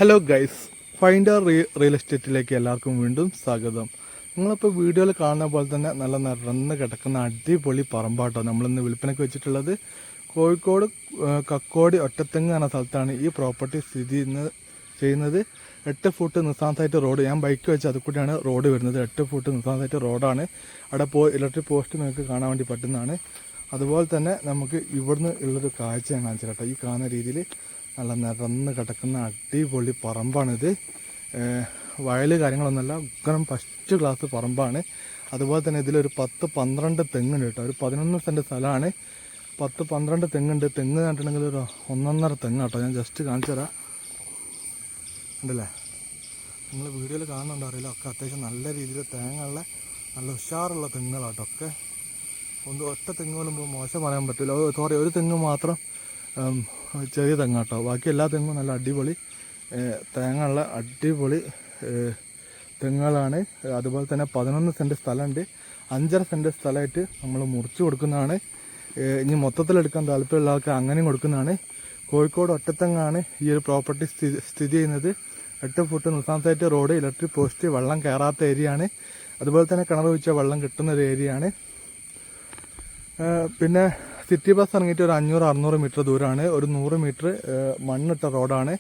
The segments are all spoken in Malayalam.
ഹലോ ഗൈസ്, ഫൈൻഡർ റിയൽ എസ്റ്റേറ്റിലേക്ക് എല്ലാവർക്കും വീണ്ടും സ്വാഗതം. നിങ്ങളിപ്പോൾ വീഡിയോയിൽ കാണുന്ന പോലെ തന്നെ നല്ല നിറന്ന് കിടക്കുന്ന അടിപൊളി പറമ്പാട്ടോ നമ്മളിന്ന് വിൽപ്പനയ്ക്ക് വെച്ചിട്ടുള്ളത്. കോഴിക്കോട് കക്കോടി ഒറ്റത്തെങ്ങ് എന്ന സ്ഥലത്താണ് ഈ പ്രോപ്പർട്ടി സ്ഥിതി ചെയ്യുന്നത്. 8 ഫുട്ട് നിസാന്തായിട്ട് റോഡ്, ഞാൻ ബൈക്ക് വെച്ച് അത് കൂടിയാണ് റോഡ് വരുന്നത്. 8 ഫുട്ട് നിസാന്തായിട്ട് റോഡാണ്. അവിടെ ഇലക്ട്രിക് പോസ്റ്റ് നിങ്ങൾക്ക് കാണാൻ വേണ്ടി പറ്റുന്നതാണ്. അതുപോലെ തന്നെ നമുക്ക് ഇവിടുന്ന് ഉള്ളൊരു കാഴ്ച ഞാൻ കാണിച്ചു കേട്ടോ. ഈ കാണുന്ന രീതിയിൽ നല്ല നിറന്ന് കിടക്കുന്ന അടിപൊളി പറമ്പാണിത്. വയൽ കാര്യങ്ങളൊന്നുമല്ല, ഉഗ്രം ഫസ്റ്റ് ക്ലാസ് പറമ്പാണ്. അതുപോലെ തന്നെ ഇതിലൊരു 10-12 തെങ്ങുണ്ട് കേട്ടോ. ഒരു 11 സെൻറ്റ് സ്ഥലമാണ്. 10-12 തെങ്ങുണ്ട്. തെങ്ങ് കണ്ടിട്ടുണ്ടെങ്കിൽ ഒരു 1.5 തെങ്ങ് കേട്ടോ. ഞാൻ ജസ്റ്റ് കാണിച്ചു തരാം. ഉണ്ടല്ലേ, നിങ്ങൾ വീഡിയോയിൽ കാണുന്നുണ്ടോ അറിയില്ല. ഒക്കെ അത്യാവശ്യം നല്ല രീതിയിൽ തേങ്ങയുള്ള നല്ല ഉഷാറുള്ള തെങ്ങുകളാട്ടോ. ഒക്കെ ഒറ്റ തെങ്ങ് പോലും മോശം പറയാൻ പറ്റില്ല. സോറി, ഒരു തെങ്ങ് മാത്രം ചെറിയ തെങ്ങാട്ടോ. ബാക്കി എല്ലാ തെങ്ങും നല്ല അടിപൊളി തേങ്ങയുള്ള അടിപൊളി തെങ്ങുകളാണ്. അതുപോലെ തന്നെ 11 സെൻറ്റ് സ്ഥലമുണ്ട്. 5.5 സെൻറ്റ് സ്ഥലമായിട്ട് നമ്മൾ മുറിച്ച് കൊടുക്കുന്നതാണ്. ഇനി മൊത്തത്തിലെടുക്കാൻ താല്പര്യമുള്ള ആൾക്ക് അങ്ങനെയും കൊടുക്കുന്നതാണ്. കോഴിക്കോട് ഒറ്റത്തെങ്ങാണ് ഈ ഒരു പ്രോപ്പർട്ടി സ്ഥിതി ചെയ്യുന്നത്. 8 ഫുട്ട് നിസാന്തായിട്ട് റോഡ്, ഇലക്ട്രിക് പോസ്റ്റ്, വെള്ളം കയറാത്ത ഏരിയയാണ്. അതുപോലെ തന്നെ കിണർ വെച്ചാൽ വെള്ളം കിട്ടുന്ന ഒരു ഏരിയയാണ്. പിന്നെ സിറ്റി ബസ് ഇറങ്ങിയിട്ട് ഒരു 500-600 മീറ്റർ ദൂരമാണ്. ഒരു 100 മീറ്റർ മണ്ണിട്ട റോഡാണ്.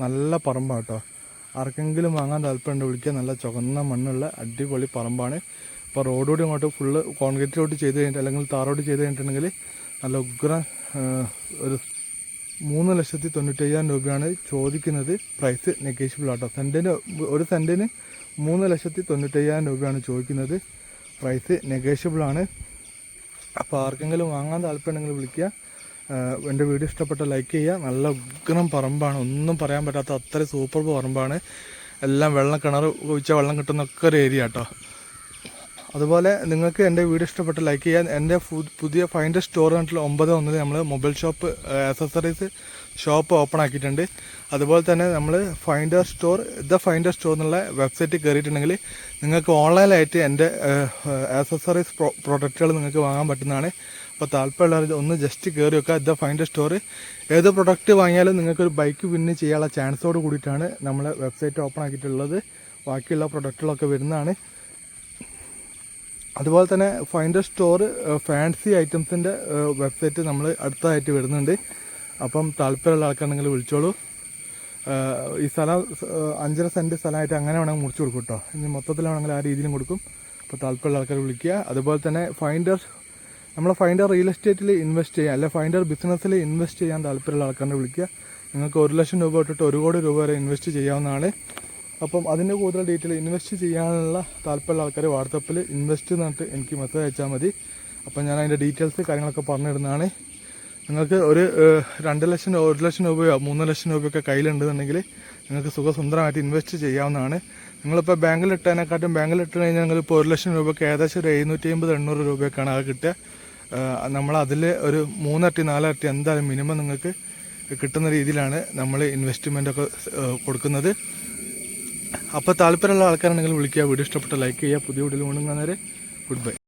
നല്ല പറമ്പാണ് കേട്ടോ. ആർക്കെങ്കിലും വാങ്ങാൻ താല്പര്യമുണ്ട് വിളിക്കുക. നല്ല ചുവന്ന മണ്ണുള്ള അടിപൊളി പറമ്പാണ്. ഇപ്പോൾ റോഡോട് ഇങ്ങോട്ട് ഫുള്ള് കോൺക്രീറ്റ് റോഡ് ചെയ്ത് കഴിഞ്ഞിട്ട് അല്ലെങ്കിൽ താറോഡ് ചെയ്ത് കഴിഞ്ഞിട്ടുണ്ടെങ്കിൽ നല്ല ഉഗ്രം ഒരു 3,95,000 രൂപയാണ് ചോദിക്കുന്നത്. പ്രൈസ് നെഗോഷ്യബിൾ ആട്ടോ. ഒരു സെൻറ്റിന് 3,95,000 രൂപയാണ് ചോദിക്കുന്നത്. പ്രൈസ് നെഗോഷ്യബിൾ ആണ്. അപ്പോൾ ആർക്കെങ്കിലും വാങ്ങാൻ താല്പര്യമുണ്ടെങ്കിൽ വിളിക്കുക. എൻ്റെ വീഡിയോ ഇഷ്ടപ്പെട്ട ലൈക്ക് ചെയ്യുക. നല്ല ഉഗ്രം പറമ്പാണ്, ഒന്നും പറയാൻ പറ്റാത്ത അത്ര സൂപ്പർ പറമ്പാണ്. എല്ലാം വെള്ളം, കിണർ ഒഴിച്ചാൽ വെള്ളം കിട്ടുന്നൊക്കെ ഒരു ഏരിയ കേട്ടോ. അതുപോലെ നിങ്ങൾക്ക് എൻ്റെ വീഡിയോ ഇഷ്ടപ്പെട്ട ലൈക്ക് ചെയ്യാൻ. എൻ്റെ പുതിയ ഫൈൻഡർ സ്റ്റോർ കണ്ടിട്ടുള്ള 9 നമ്മൾ mobile shop, accessories shop open ആക്കിയിട്ടുണ്ട്. അതുപോലെ തന്നെ നമ്മൾ ഫൈൻഡർ സ്റ്റോർ എന്നുള്ള വെബ്സൈറ്റിൽ കയറിയിട്ടുണ്ടെങ്കിൽ നിങ്ങൾക്ക് ഓൺലൈനായിട്ട് എൻ്റെ ആക്സസറീസ് പ്രൊഡക്റ്റുകൾ നിങ്ങൾക്ക് വാങ്ങാൻ പറ്റുന്നതാണ്. അപ്പോൾ താല്പര്യമുള്ളവർ ഒന്ന് ജസ്റ്റ് കയറി വെക്കുക. Finder store. ഏത് പ്രൊഡക്റ്റ് വാങ്ങിയാലും നിങ്ങൾക്കൊരു ബൈക്ക് വിന്ന് ചെയ്യാനുള്ള ചാൻസോട് കൂടിയിട്ടാണ് നമ്മൾ വെബ്സൈറ്റ് ഓപ്പൺ ആക്കിയിട്ടുള്ളത്. ബാക്കിയുള്ള പ്രൊഡക്റ്റുകളൊക്കെ വരുന്നതാണ്. അതുപോലെ തന്നെ ഫൈൻഡർ സ്റ്റോർ ഫാൻസി ഐറ്റംസിൻ്റെ വെബ്സൈറ്റ് നമ്മൾ അടുത്തതായിട്ട് വരുന്നുണ്ട്. അപ്പം താല്പര്യമുള്ള ആൾക്കാരുണ്ടെങ്കിൽ വിളിച്ചോളൂ. ഈ സ്ഥലം 5.5 സെൻറ്റ് സ്ഥലമായിട്ട് അങ്ങനെ വേണമെങ്കിൽ മുറിച്ച് കൊടുക്കും കേട്ടോ. ഇനി മൊത്തത്തിലാണെങ്കിൽ ആ രീതിയിലും കൊടുക്കും. അപ്പോൾ താല്പര്യമുള്ള ആൾക്കാർ വിളിക്കുക. അതുപോലെ തന്നെ ഫൈൻഡർ റിയൽ എസ്റ്റേറ്റിൽ ഇൻവെസ്റ്റ് ചെയ്യാൻ, അല്ലെങ്കിൽ ഫൈൻഡർ ബിസിനസ്സിൽ ഇൻവെസ്റ്റ് ചെയ്യാൻ താല്പര്യമുള്ള ആൾക്കാരെ വിളിക്കുക. നിങ്ങൾക്ക് 1 ലക്ഷം രൂപ തൊട്ടിട്ട് 1 കോടി രൂപ വരെ ഇൻവെസ്റ്റ് ചെയ്യാവുന്നതാണ്. അപ്പം അതിൻ്റെ കൂടുതൽ ഡീറ്റെയിൽ ഇൻവെസ്റ്റ് ചെയ്യാനുള്ള താല്പര്യമുള്ള ആൾക്കാർ വാട്സപ്പിൽ ഇൻവെസ്റ്റ് എന്നിട്ട് എനിക്ക് മെസ്സേജ് അയച്ചാൽ മതി. അപ്പം ഞാൻ അതിൻ്റെ ഡീറ്റെയിൽസ് കാര്യങ്ങളൊക്കെ പറഞ്ഞിടുന്നതാണ്. നിങ്ങൾക്ക് ഒരു 2 ലക്ഷം, 1 ലക്ഷം രൂപയോ 3 ലക്ഷം രൂപയൊക്കെ കയ്യിലുണ്ടെന്നുണ്ടെങ്കിൽ നിങ്ങൾക്ക് സുഖസുന്ദരമായിട്ട് ഇൻവെസ്റ്റ് ചെയ്യാവുന്നതാണ്. നിങ്ങളിപ്പോൾ ബാങ്കിലിട്ട് കഴിഞ്ഞാൽ നിങ്ങളിപ്പോൾ 1 ലക്ഷം രൂപയ്ക്ക് ഏകദേശം ഒരു 750-800 രൂപയൊക്കെയാണ് അത് കിട്ടുക. നമ്മളതിൽ ഒരു 3 ഇരട്ടി 4 ഇരട്ടി എന്തായാലും മിനിമം നിങ്ങൾക്ക് കിട്ടുന്ന രീതിയിലാണ് നമ്മൾ ഇൻവെസ്റ്റ്മെൻറ്റൊക്കെ കൊടുക്കുന്നത്. അപ്പോൾ താല്പര്യമുള്ള ആൾക്കാരുണ്ടെങ്കിൽ വിളിക്കുക. വീഡിയോ ഇഷ്ടപ്പെട്ട ലൈക്ക് ചെയ്യുക. പുതിയ വീഡിയോയിൽ കൊണ്ടുവന്നേരെ. Good bye.